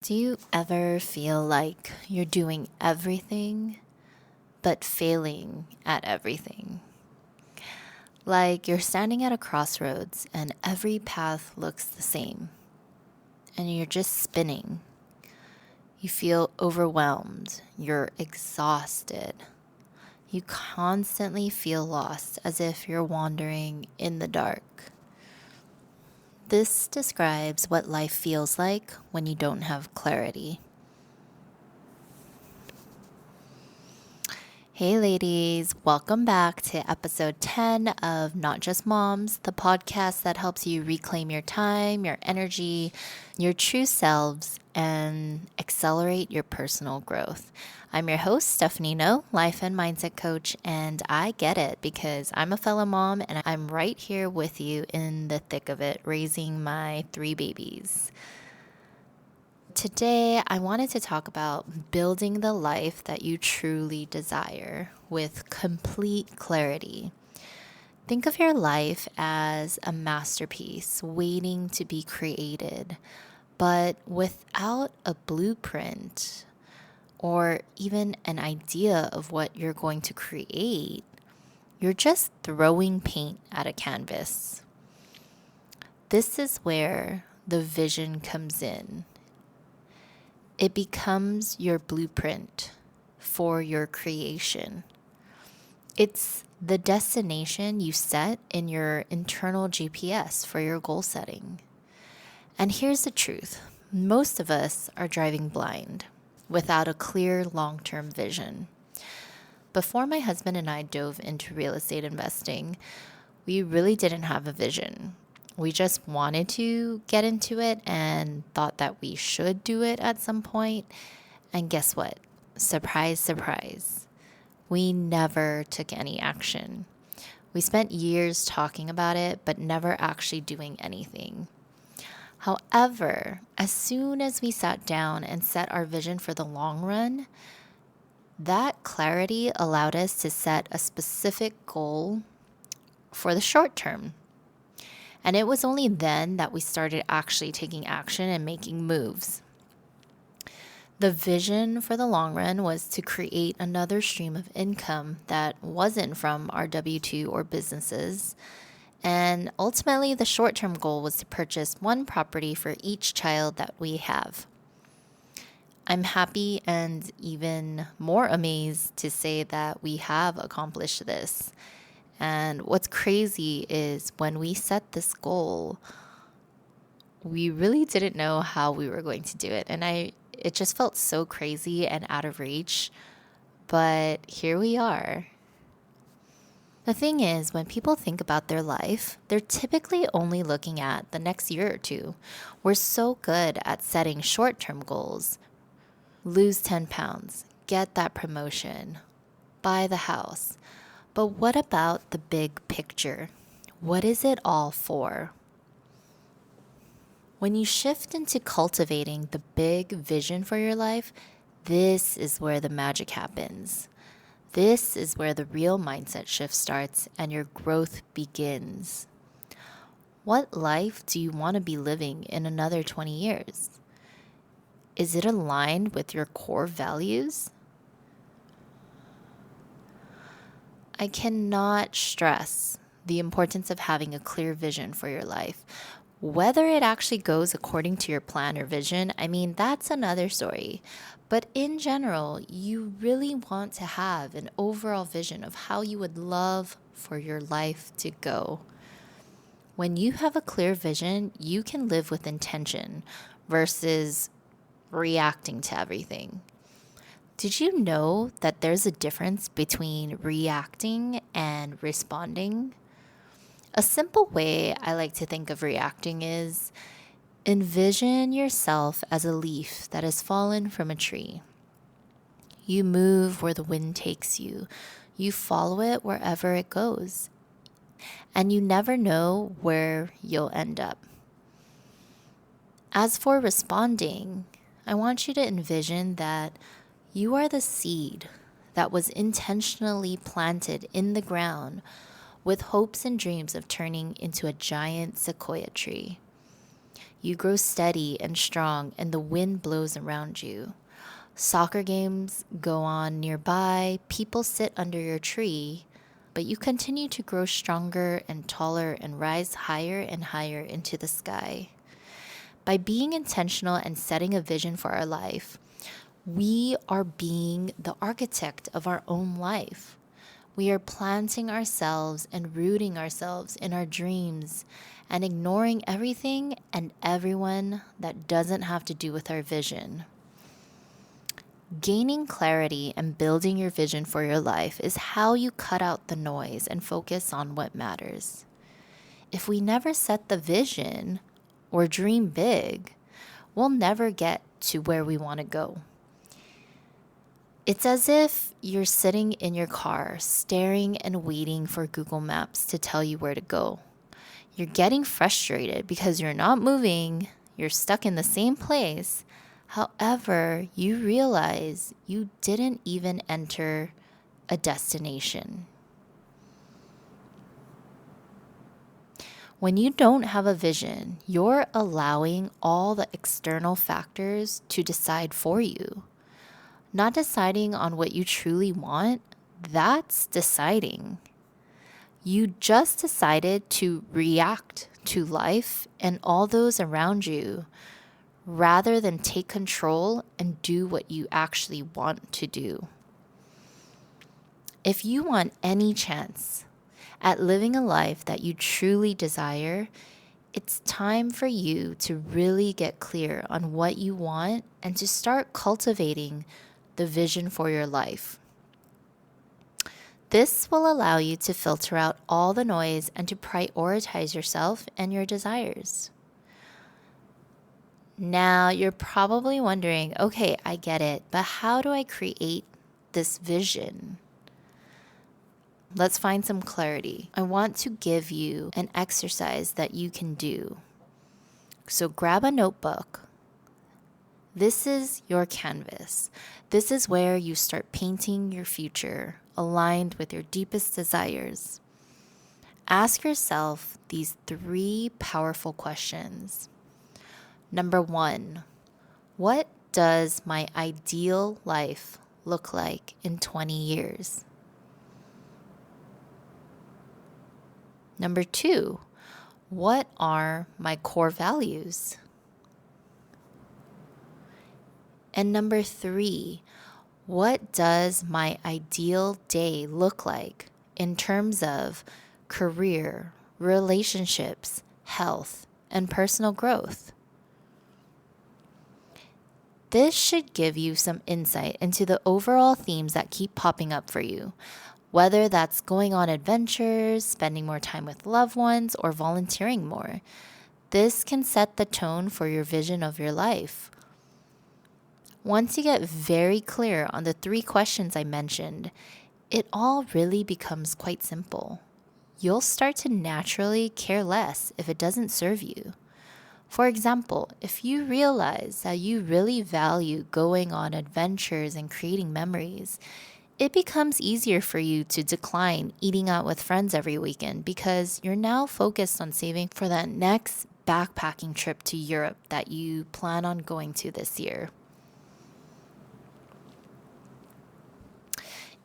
Do you ever feel like you're doing everything but failing at everything? Like you're standing at a crossroads and every path looks the same and you're just spinning. You feel overwhelmed. You're exhausted. You constantly feel lost as if you're wandering in the dark. This describes what life feels like when you don't have clarity. Hey, ladies, welcome back to episode 10 of Not Just Moms, the podcast that helps you reclaim your time, your energy, your true selves, and accelerate your personal growth. I'm your host, Stephanie No, life and mindset coach, and I get it because I'm a fellow mom and I'm right here with you in the thick of it, raising my 3 babies. Today, I wanted to talk about building the life that you truly desire with complete clarity. Think of your life as a masterpiece waiting to be created, but without a blueprint or even an idea of what you're going to create. You're just throwing paint at a canvas. This is where the vision comes in. It becomes your blueprint for your creation. It's the destination you set in your internal GPS for your goal setting. And here's the truth. Most of us are driving blind without a clear long-term vision. Before my husband and I dove into real estate investing, we really didn't have a vision. We just wanted to get into it and thought that we should do it at some point. And guess what? Surprise, surprise. We never took any action. We spent years talking about it, but never actually doing anything. However, as soon as we sat down and set our vision for the long run, that clarity allowed us to set a specific goal for the short term. And it was only then that we started actually taking action and making moves. The vision for the long run was to create another stream of income that wasn't from our W-2 or businesses. And ultimately, the short-term goal was to purchase one property for each child that we have. I'm happy and even more amazed to say that we have accomplished this. And what's crazy is when we set this goal, we really didn't know how we were going to do it. And it just felt so crazy and out of reach. But here we are. The thing is, when people think about their life, they're typically only looking at the next year or two. We're so good at setting short-term goals. Lose 10 pounds, get that promotion, buy the house. But what about the big picture? What is it all for? When you shift into cultivating the big vision for your life, this is where the magic happens. This is where the real mindset shift starts and your growth begins. What life do you want to be living in another 20 years? Is it aligned with your core values? I cannot stress the importance of having a clear vision for your life. Whether it actually goes according to your plan or vision, that's another story. But in general, you really want to have an overall vision of how you would love for your life to go. When you have a clear vision, you can live with intention versus reacting to everything. Did you know that there's a difference between reacting and responding? A simple way I like to think of reacting is envision yourself as a leaf that has fallen from a tree. You move where the wind takes you. You follow it wherever it goes. And you never know where you'll end up. As for responding, I want you to envision that you are the seed that was intentionally planted in the ground with hopes and dreams of turning into a giant sequoia tree. You grow steady and strong, and the wind blows around you. Soccer games go on nearby, people sit under your tree, but you continue to grow stronger and taller and rise higher and higher into the sky. By being intentional and setting a vision for our life, we are being the architect of our own life. We are planting ourselves and rooting ourselves in our dreams and ignoring everything and everyone that doesn't have to do with our vision. Gaining clarity and building your vision for your life is how you cut out the noise and focus on what matters. If we never set the vision or dream big, we'll never get to where we want to go. It's as if you're sitting in your car, staring and waiting for Google Maps to tell you where to go. You're getting frustrated because you're not moving, you're stuck in the same place. However, you realize you didn't even enter a destination. When you don't have a vision, you're allowing all the external factors to decide for you. Not deciding on what you truly want, that's deciding. You just decided to react to life and all those around you rather than take control and do what you actually want to do. If you want any chance at living a life that you truly desire, it's time for you to really get clear on what you want and to start cultivating the vision for your life. This will allow you to filter out all the noise and to prioritize yourself and your desires. Now, you're probably wondering, okay, I get it, but how do I create this vision? Let's find some clarity. I want to give you an exercise that you can do. So grab a notebook. This is your canvas. This is where you start painting your future aligned with your deepest desires. Ask yourself these 3 powerful questions. Number 1, what does my ideal life look like in 20 years? Number 2, what are my core values? And number 3, what does my ideal day look like in terms of career, relationships, health, and personal growth? This should give you some insight into the overall themes that keep popping up for you, whether that's going on adventures, spending more time with loved ones, or volunteering more. This can set the tone for your vision of your life. Once you get very clear on the 3 questions I mentioned, it all really becomes quite simple. You'll start to naturally care less if it doesn't serve you. For example, if you realize that you really value going on adventures and creating memories, it becomes easier for you to decline eating out with friends every weekend because you're now focused on saving for that next backpacking trip to Europe that you plan on going to this year.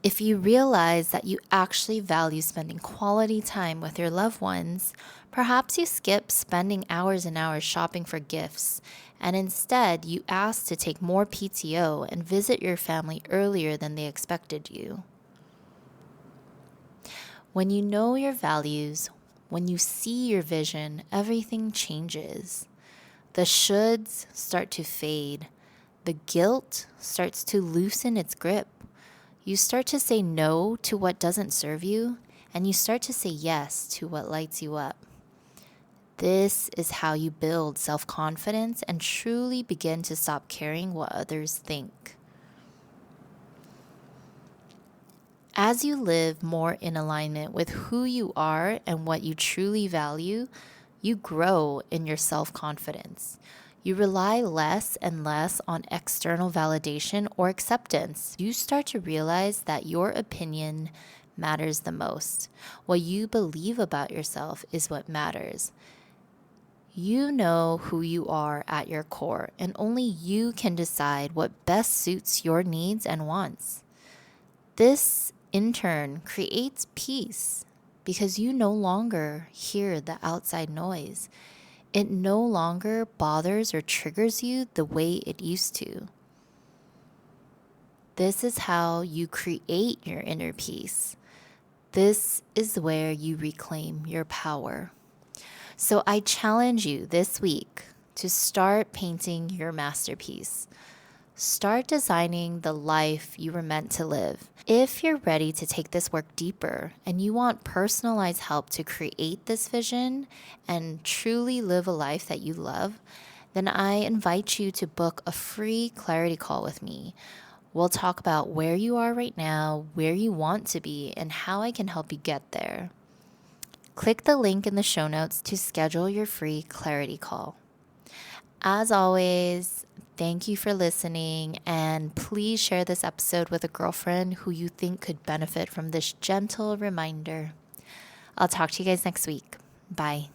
If you realize that you actually value spending quality time with your loved ones, perhaps you skip spending hours and hours shopping for gifts, and instead you ask to take more PTO and visit your family earlier than they expected you. When you know your values, when you see your vision, everything changes. The shoulds start to fade. The guilt starts to loosen its grip. You start to say no to what doesn't serve you, and you start to say yes to what lights you up. This is how you build self-confidence and truly begin to stop caring what others think. As you live more in alignment with who you are and what you truly value, you grow in your self-confidence. You rely less and less on external validation or acceptance. You start to realize that your opinion matters the most. What you believe about yourself is what matters. You know who you are at your core, and only you can decide what best suits your needs and wants. This, in turn, creates peace because you no longer hear the outside noise. It no longer bothers or triggers you the way it used to. This is how you create your inner peace. This is where you reclaim your power. So I challenge you this week to start painting your masterpiece. Start designing the life you were meant to live. If you're ready to take this work deeper and you want personalized help to create this vision and truly live a life that you love, then I invite you to book a free clarity call with me. We'll talk about where you are right now, where you want to be, and how I can help you get there. Click the link in the show notes to schedule your free clarity call. As always, thank you for listening, and please share this episode with a girlfriend who you think could benefit from this gentle reminder. I'll talk to you guys next week. Bye.